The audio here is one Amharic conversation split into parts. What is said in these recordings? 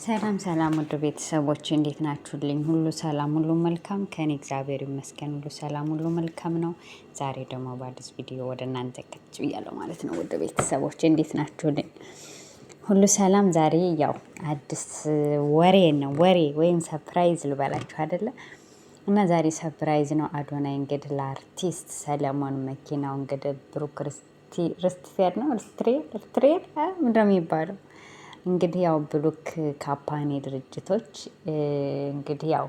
ሰላም ሰላም ውድ ቤተሰቦች እንዴት ናችሁልኝ? ሁሉ ሰላም ሁሉ መልካም ከኔ እግዚአብሔር ይመስገን ሁሉ ሰላም ሁሉ መልካም ነው። ዛሬ ደግሞ በአዲስ ቪዲዮ ወደ እናንተ ከች ብያለሁ ማለት ነው። ውድ ቤተሰቦች እንዴት ናችሁልኝ? ሁሉ ሰላም። ዛሬ ያው አዲስ ወሬ ወይም ሰርፕራይዝ ልበላችሁ አይደለ? እና ዛሬ ሰርፕራይዝ ነው። አዶናይ እንግዲህ ለአርቲስት ሰለሞን መኪናው እንግዲህ ብሩክ ርስቲፌር ነው ርስትሬር ምንድነው የሚባለው? እንግዲህ ያው ብሩክ ካምፓኒ ድርጅቶች እንግዲህ ያው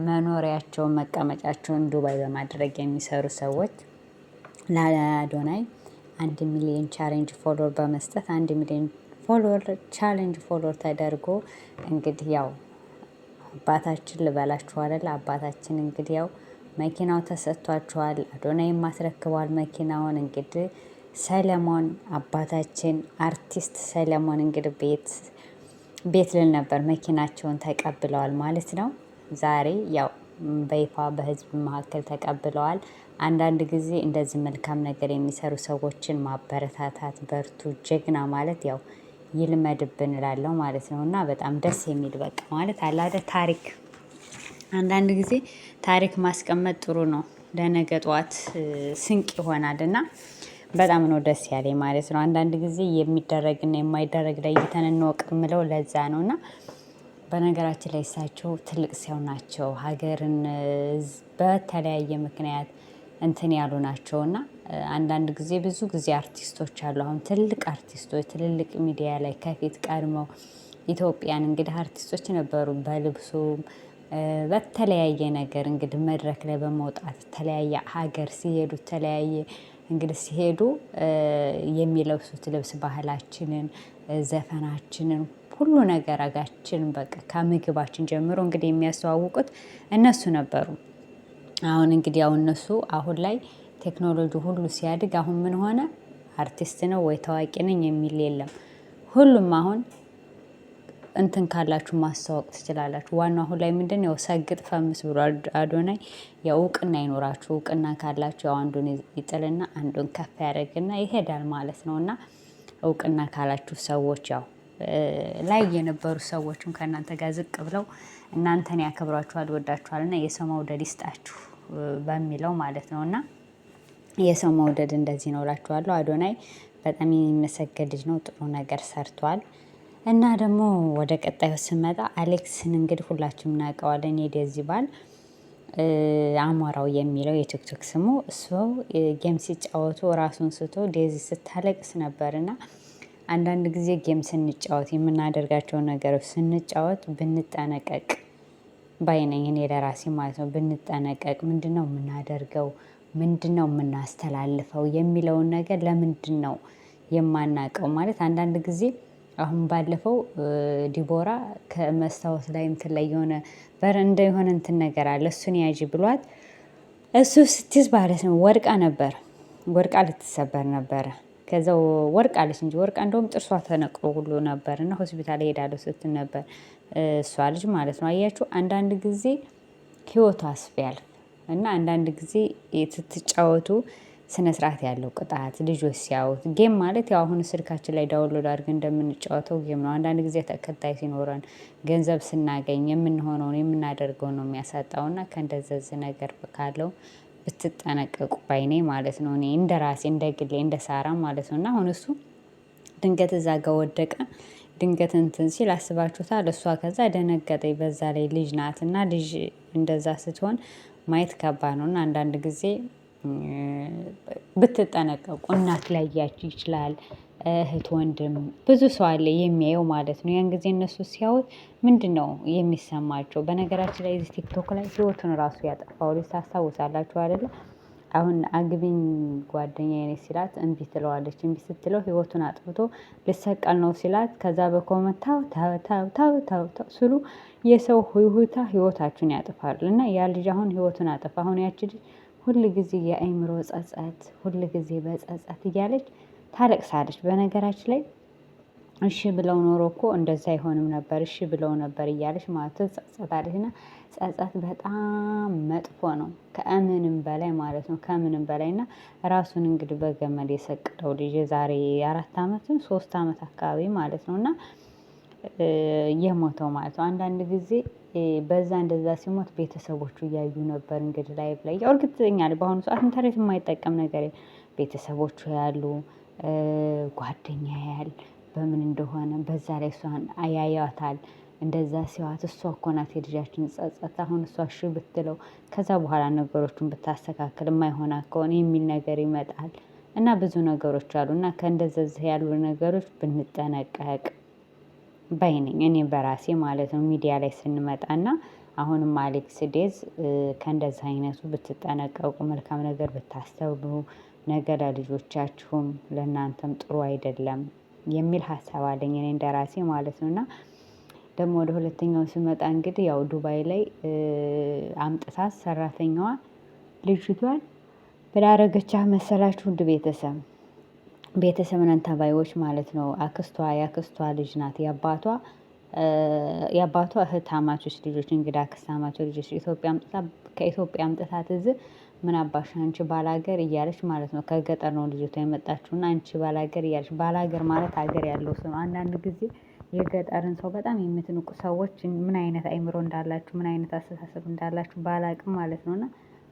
መኖሪያቸውን መቀመጫቸውን ዱባይ በማድረግ የሚሰሩ ሰዎች ለአዶናይ 1 ሚሊዮን ቻሌንጅ ፎሎወር በመስጠት 1 ሚሊዮን ፎሎወር ቻሌንጅ ፎሎወር ተደርጎ እንግዲህ ያው አባታችን ልበላችሁ አይደል? አባታችን እንግዲህ ያው መኪናው ተሰጥቷቸዋል። አዶናይም አስረክቧል መኪናውን። እንግዲህ ሰለሞን አባታችን አርቲስት ሰለሞን እንግዲህ ቤት ልል ነበር መኪናቸውን ተቀብለዋል ማለት ነው። ዛሬ ያው በይፋ በህዝብ መካከል ተቀብለዋል። አንዳንድ ጊዜ እንደዚህ መልካም ነገር የሚሰሩ ሰዎችን ማበረታታት፣ በርቱ፣ ጀግና ማለት ያው ይልመድብን እላለሁ ማለት ነው። እና በጣም ደስ የሚል በቃ ማለት አለ አይደል ታሪክ አንዳንድ ጊዜ ታሪክ ማስቀመጥ ጥሩ ነው። ለነገ ጠዋት ስንቅ ይሆናል እና በጣም ነው ደስ ያለኝ ማለት ነው። አንዳንድ ጊዜ የሚደረግና የማይደረግ ለይተን እንወቅ የምለው ለዛ ነው። እና በነገራችን ላይ እሳቸው ትልቅ ሰው ናቸው። ሀገርን በተለያየ ምክንያት እንትን ያሉ ናቸው። እና አንዳንድ ጊዜ ብዙ ጊዜ አርቲስቶች አሉ አሁን ትልቅ አርቲስቶች ትልልቅ ሚዲያ ላይ ከፊት ቀድመው ኢትዮጵያን እንግዲህ አርቲስቶች ነበሩ በልብሱም በተለያየ ነገር እንግዲህ መድረክ ላይ በመውጣት ተለያየ ሀገር ሲሄዱ ተለያየ እንግዲህ ሲሄዱ የሚለብሱት ልብስ ባህላችንን፣ ዘፈናችንን ሁሉ ነገር አጋችንን በቃ ከምግባችን ጀምሮ እንግዲህ የሚያስተዋውቁት እነሱ ነበሩ። አሁን እንግዲህ ያው እነሱ አሁን ላይ ቴክኖሎጂ ሁሉ ሲያድግ አሁን ምን ሆነ አርቲስት ነው ወይ ታዋቂ ነኝ የሚል የለም። ሁሉም አሁን እንትን ካላችሁ ማስተዋወቅ ትችላላችሁ። ዋናው አሁን ላይ ምንድነው ያው ሰግጥ ፈምስ ብሎ አዶናይ ያው እውቅና ይኖራችሁ እውቅና ካላችሁ ያው አንዱን ይጥልና አንዱን ከፍ ያደርግና ይሄዳል ማለት ነው። እና እውቅና ካላችሁ ሰዎች ያው ላይ የነበሩ ሰዎችም ከእናንተ ጋር ዝቅ ብለው እናንተን ያከብሯችኋል፣ ይወዳችኋል እና የሰው መውደድ ይስጣችሁ በሚለው ማለት ነው። እና የሰው መውደድ እንደዚህ ነው እላችኋለሁ። አዶናይ በጣም የሚመሰገን ልጅ ነው። ጥሩ ነገር ሰርቷል። እና ደግሞ ወደ ቀጣዩ ስመጣ አሌክስን እንግዲህ ሁላችሁም እናውቀዋለን። የዴዚ ባል አሞራው የሚለው የቲክቶክ ስሙ እሱ ጌም ሲጫወቱ ራሱን ስቶ ዴዚ ስታለቅስ ነበርና አንዳንድ ጊዜ ጌም ስንጫወት የምናደርጋቸውን ነገሮች ስንጫወት ብንጠነቀቅ ባይነኝ እኔ ለራሴ ማለት ነው። ብንጠነቀቅ ምንድነው የምናደርገው ምንድነው የምናስተላልፈው የሚለውን ነገር ለምንድነው የማናውቀው ማለት አንዳንድ ጊዜ አሁን ባለፈው ዲቦራ ከመስታወት ላይ እንትን ላይ የሆነ በረንዳ የሆነ እንትን ነገር አለ እሱን ያዢ ብሏት እሱ ስትይዝ ማለት ነው ወድቃ ልትሰበር ነበረ። ከዛው ወድቃለች እንጂ ወድቃ እንደውም ጥርሷ ተነቅሎ ሁሉ ነበር እና ሆስፒታል እሄዳለሁ ስትል ነበር እሷ ልጅ ማለት ነው። አያችሁ አንዳንድ ጊዜ ህይወቷ ቢያልፍ እና አንዳንድ ጊዜ ስትጫወቱ ስነ ስርዓት ያለው ቅጣት ልጆች ሲያዩት ጌም ማለት ያው አሁን ስልካችን ላይ ዳውንሎድ አድርገን እንደምንጫወተው ጌም ነው። አንዳንድ ጊዜ ተከታይ ሲኖረን ገንዘብ ስናገኝ የምንሆነውን የምናደርገውን ነው የሚያሳጣውና ከእንደዚህ ነገር ካለው ብትጠነቀቁ ባይ ነኝ ማለት ነው። እኔ እንደራሴ እንደግሌ እንደ ሳራ ማለት ነው። እና አሁን እሱ ድንገት እዛ ጋር ወደቀ። ድንገት እንትን ሲል አስባችሁታል። እሷ ከዛ ደነገጠኝ። በዛ ላይ ልጅ ናት እና ልጅ እንደዛ ስትሆን ማየት ከባድ ነው። እና አንዳንድ ጊዜ ብትጠነቀቁ እናት ሊያያችሁ ይችላል። እህት ወንድም ብዙ ሰው አለ የሚያየው ማለት ነው። ያን ጊዜ እነሱ ሲያዩት ምንድነው የሚሰማቸው? በነገራችን ላይ እዚህ ቲክቶክ ላይ ህይወቱን ራሱ ያጠፋው ልጅ ታስታውሳላችሁ አይደለ? አሁን አግቢኝ ጓደኛዬ ነች ሲላት እምቢ ትለዋለች። እምቢ ስትለው ህይወቱን አጥፍቶ ልሰቀል ነው ሲላት ከዛ በኮመንት ታው ስሉ የሰው ህይወታችሁን ያጥፋሉ። እና ያ ልጅ አሁን ህይወቱን አጠፋ። አሁን ያቺ ልጅ ሁል ጊዜ የአእምሮ ጸጸት ሁል ጊዜ በጸጸት እያለች ታለቅሳለች። በነገራችን ላይ እሺ ብለው ኖሮ እኮ እንደዛ አይሆንም ነበር እሺ ብለው ነበር እያለች ማለት ትጸጸታለች። እና ጸጸት በጣም መጥፎ ነው ከምንም በላይ ማለት ነው። ከምንም በላይ እና ራሱን እንግዲህ በገመድ የሰቀለው ልጅ የዛሬ 4 አመት 3 አመት አካባቢ ማለት ነው። እና የሞተው ማለት ነው። አንዳንድ ጊዜ በዛ እንደዛ ሲሞት ቤተሰቦቹ እያዩ ነበር እንግዲህ ላይቭ ላይ ያው እርግጠኛ ነኝ በአሁኑ ሰዓት ኢንተርኔት የማይጠቀም ነገር ቤተሰቦቹ ያሉ ጓደኛ ያያል በምን እንደሆነ በዛ ላይ እሷን ያያታል። እንደዛ ሲዋት እሷ እኮ ናት የልጃችን ጸጸት አሁን እሷ እሺ ብትለው ከዛ በኋላ ነገሮቹን ብታስተካክል የማይሆናት ከሆነ የሚል ነገር ይመጣል። እና ብዙ ነገሮች አሉ እና ከእንደዚህ ያሉ ነገሮች ብንጠነቀቅ ባይ ነኝ እኔ በራሴ ማለት ነው። ሚዲያ ላይ ስንመጣና አሁንም አሌክስ ዴዝ ከእንደዚህ አይነቱ ብትጠነቀቁ መልካም ነገር ብታስተውሉ ነገ ለልጆቻችሁም ለእናንተም ጥሩ አይደለም የሚል ሀሳብ አለኝ እኔ እንደራሴ ማለት ነው። እና ደግሞ ወደ ሁለተኛው ስመጣ እንግዲህ ያው ዱባይ ላይ አምጥታት ሰራተኛዋ ልጅቷን ምን አረገቻት መሰላችሁ? ውድ ቤተሰብ ነን ተባዮች ማለት ነው። የአክስቷ ልጅ ናት። የአባቷ እህት አማቾች ልጆች እንግዲህ አክስት አማቾች ልጆች ከኢትዮጵያ አምጥታት እዚህ ምን አባሽ አንቺ ባላገር እያለች ማለት ነው። ከገጠር ነው ልጅቷ የመጣችውና አንቺ ባላገር እያለች ባላገር ማለት ሀገር ያለው ሰው ነው። አንዳንድ ጊዜ የገጠርን ሰው በጣም የምትንቁ ሰዎች ምን አይነት አይምሮ እንዳላችሁ ምን አይነት አስተሳሰብ እንዳላችሁ ባላቅም ማለት ነው። እና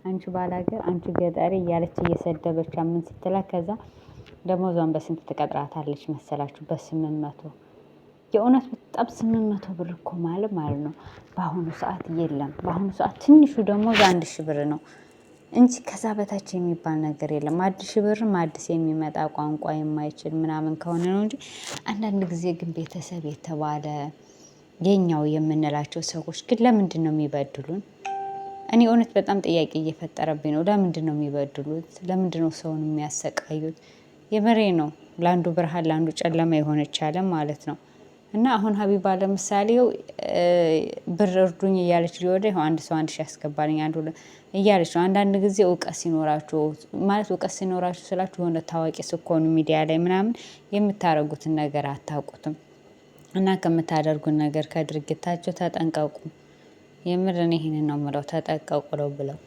አንቺ ባላገር አንቺ ገጠሬ እያለች እየሰደበች ምን ስትላት ከዛ ደሞዟን በስንት ትቀጥራታለች መሰላችሁ? በ800 የእውነት በጣም 800 ብር እኮ ማለት ነው። በአሁኑ ሰዓት የለም። በአሁኑ ሰዓት ትንሹ ደሞዝ 1000 ብር ነው እንጂ ከዛ በታች የሚባል ነገር የለም። 1000 ብርም አዲስ የሚመጣ ቋንቋ የማይችል ምናምን ከሆነ ነው እንጂ አንዳንድ ጊዜ ግን ቤተሰብ የተባለ የኛው የምንላቸው ሰዎች ግን ለምንድን ነው የሚበድሉን? እኔ እውነት በጣም ጥያቄ እየፈጠረብኝ ነው። ለምንድን ነው የሚበድሉት? ለምንድን ነው ሰውን የሚያሰቃዩት? የምሬ ነው። ለአንዱ ብርሃን ለአንዱ ጨለማ የሆነች ዓለም ማለት ነው። እና አሁን ሀቢባ ለምሳሌ ብር እርዱኝ እያለች ሊወደ ይኸው አንድ ሰው 1000 ያስገባልኝ እያለች ነው። አንዳንድ ጊዜ እውቀት ሲኖራችሁ ማለት እውቀት ሲኖራችሁ ስላችሁ የሆነ ታዋቂ ስትሆኑ ሚዲያ ላይ ምናምን የምታደርጉትን ነገር አታውቁትም። እና ከምታደርጉን ነገር ከድርጊታቸው ተጠንቀቁ። የምር እኔ ይሄንን ነው የምለው፣ ተጠንቀቁ ነው ብለው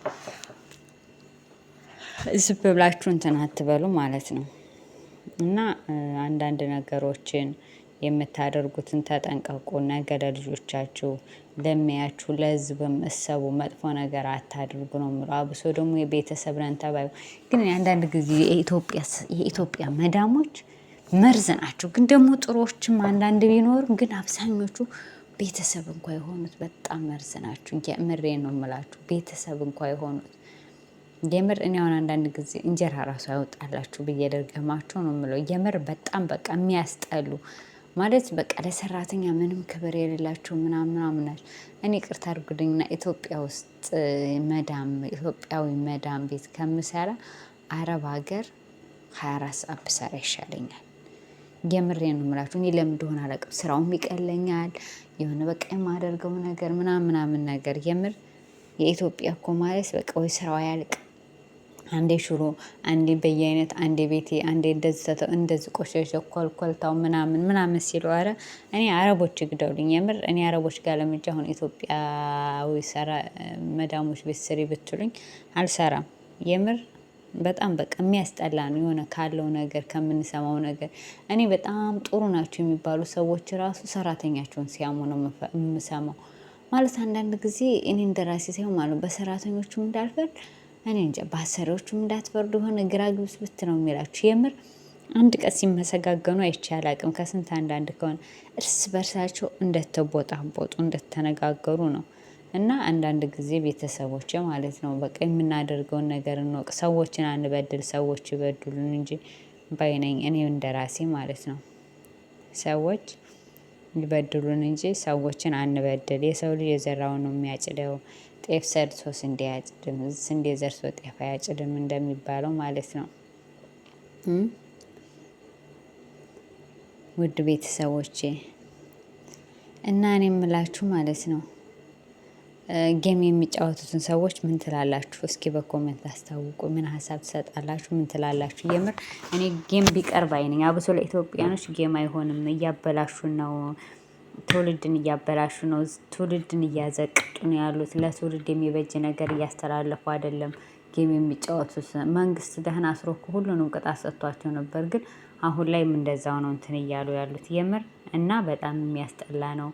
ዝም ብላችሁ እንትን አትበሉ ማለት ነው። እና አንዳንድ ነገሮችን የምታደርጉትን ተጠንቀቁ። ነገ ለልጆቻችሁ ለሚያችሁ ለህዝብም እሰቡ። መጥፎ ነገር አታድርጉ ነው የምለው። አብሶ ደግሞ የቤተሰብ ነን ተባዩ ግን አንዳንድ ጊዜ የኢትዮጵያ መዳሞች መርዝ ናቸው። ግን ደግሞ ጥሩዎችም አንዳንድ ቢኖሩም ግን አብዛኞቹ ቤተሰብ እንኳ የሆኑት በጣም መርዝ ናቸው። የምሬን ነው የምላችሁ። ቤተሰብ እንኳ የሆኑት የምር እኔ አሁን አንዳንድ ጊዜ እንጀራ ራሱ ያወጣላችሁ ብዬ ደርገማቸው ነው የምለው። የምር በጣም በቃ የሚያስጠሉ ማለት በቃ ለሰራተኛ ምንም ክብር የሌላቸው ምናምን ናቸው። እኔ ይቅርታ አድርጉልኝና ኢትዮጵያ ውስጥ ኢትዮጵያዊ መዳም ቤት ከምሰራ አረብ ሀገር 24 ሰዓት ብሰራ ይሻለኛል። የምሬን ነው የምላችሁ። እኔ ለምን እንደሆነ አላውቅም። ስራውም ይቀለኛል። የሆነ በቃ የማደርገው ነገር ምናምን ነገር የምር የኢትዮጵያ እኮ ማለት በቃ ወይ ስራው ያልቅ አንዴ ሽሮ አንዴ በየአይነት አንዴ ቤቴ አንዴ እንደዚህ ቆሸሸ ኮልኮልታው ምናምን ሲሉ ኧረ እኔ አረቦች ይግደሉኝ። የምር እኔ አረቦች ጋር ለምጄ አሁን ኢትዮጵያዊ መዳሞች ቤት ስሪ ብትሉኝ አልሰራም። የምር በጣም በቃ የሚያስጠላ ነው የሆነ ካለው ነገር ከምንሰማው ነገር። እኔ በጣም ጥሩ ናቸው የሚባሉ ሰዎች ራሱ ሰራተኛቸውን ሲያሙ ነው የምሰማው። ማለት አንዳንድ ጊዜ እኔ እንደራሴ ሳይሆን ማለት በሰራተኞቹም እንዳልፈርድ እኔ እንጃ በአሰሪዎቹም እንዳትፈርዱ የሆነ ግራ ግብስብት ነው የሚላችሁ። የምር አንድ ቀን ሲመሰጋገኑ አይቼ አላቅም። ከስንት አንዳንድ ከሆነ እርስ በርሳቸው እንደተቦጣቦጡ እንደተነጋገሩ ነው። እና አንዳንድ ጊዜ ቤተሰቦች ማለት ነው በቃ የምናደርገውን ነገር እንወቅ። ሰዎችን አንበድል፣ ሰዎች ይበድሉን እንጂ ባይነኝ እኔ እንደራሴ ማለት ነው። ሰዎች ይበድሉን እንጂ ሰዎችን አንበድል። የሰው ልጅ የዘራውን ነው የሚያጭደው። ጤፍ ሰርቶ ስንዴ አያጭድም፣ ስንዴ ዘርቶ ጤፍ አያጭድም እንደሚባለው ማለት ነው። ውድ ቤተሰቦቼ እና እኔ የምላችሁ ማለት ነው ጌም የሚጫወቱትን ሰዎች ምን ትላላችሁ? እስኪ በኮሜንት አስታውቁ። ምን ሀሳብ ትሰጣላችሁ? ምን ትላላችሁ? የምር እኔ ጌም ቢቀርብ አይነኝ። አብሶ ለኢትዮጵያኖች ጌም አይሆንም። እያበላሹ ነው፣ ትውልድን እያበላሹ ነው፣ ትውልድን እያዘቅጡ ነው ያሉት። ለትውልድ የሚበጅ ነገር እያስተላለፉ አይደለም። ጌም የሚጫወቱት መንግስት ደህና አስሮ እኮ ሁሉንም ቅጣት ሰጥቷቸው ነበር። ግን አሁን ላይም እንደዛው ነው እንትን እያሉ ያሉት የምር እና በጣም የሚያስጠላ ነው።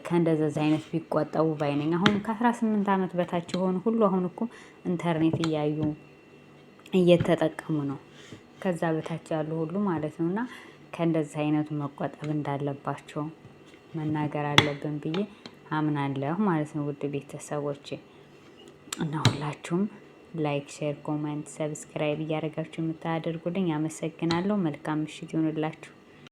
ከእንደዚህ አይነት ቢቆጠቡ ባይነኝ። አሁን ከ18 ዓመት በታች የሆኑ ሁሉ አሁን እኮ ኢንተርኔት እያዩ እየተጠቀሙ ነው። ከዛ በታች ያሉ ሁሉ ማለት ነው። እና ከእንደዚህ አይነቱ መቆጠብ እንዳለባቸው መናገር አለብን ብዬ አምናለሁ ማለት ነው። ውድ ቤተሰቦቼ እና ሁላችሁም ላይክ፣ ሼር፣ ኮመንት፣ ሰብስክራይብ እያደረጋችሁ የምታደርጉልኝ አመሰግናለሁ። መልካም ምሽት ይሁንላችሁ።